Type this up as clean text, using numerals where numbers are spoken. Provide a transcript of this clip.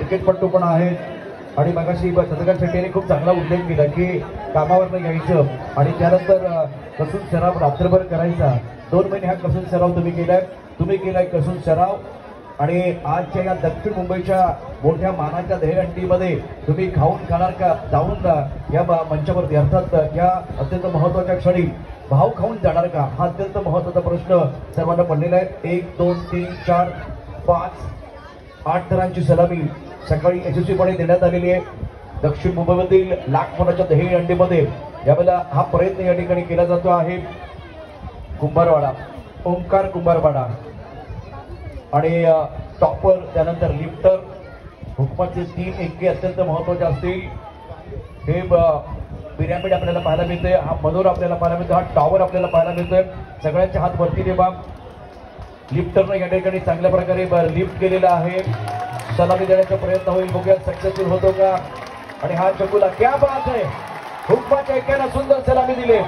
क्रिकेटपटू पण आहेत आणि मगाशी चंद्रकांत शेट्टीने खूप चांगला उल्लेख केला की कामावरनं यायचं आणि त्यानंतर कसून सराव रात्रभर करायचा. 2 महिने हा कसून सराव तुम्ही केलाय कसून सराव आणि आजच्या या दक्षिण मुंबईच्या मोठ्या मानाच्या दहीहंडीमध्ये तुम्ही खाऊन खाणार का जाऊन या मंचावरती अर्थात या अत्यंत महत्वाच्या क्षणी भाव खाऊन जाणार का हा अत्यंत महत्वाचा प्रश्न सर्वांना पडलेला आहे. 1 2 3 4 5 8 थरांची सलामी सकाळी यशस्वीपणे देण्यात आलेली आहे. दक्षिण मुंबईमधील लाख मोलाच्या दहीहंडीमध्ये यावेळेला हा प्रयत्न या ठिकाणी केला जातो आहे. कुंभारवाडा ओंकार कुंभारवाडा आणि टॉपर त्यानंतर लिफ्टर हुकमाचे 3 एके अत्यंत महत्वाचे असतील. हे पिरॅमिड आपल्याला पाहायला मिळते, हा मनोर आपल्याला पाहायला मिळतो, हा टॉवर आपल्याला पाहायला मिळतोय. सगळ्यांचे हात वरती ठेवा. लिफ्टरनं या ठिकाणी चांगल्या प्रकारे लिफ्ट केलेला आहे. सलामी देण्याचा प्रयत्न होईल, बघूया सक्सेसफुल होतो का. आणि हा चकुला क्या बात आहे, हुकमाच्या एकानं सुंदर सलामी दिली.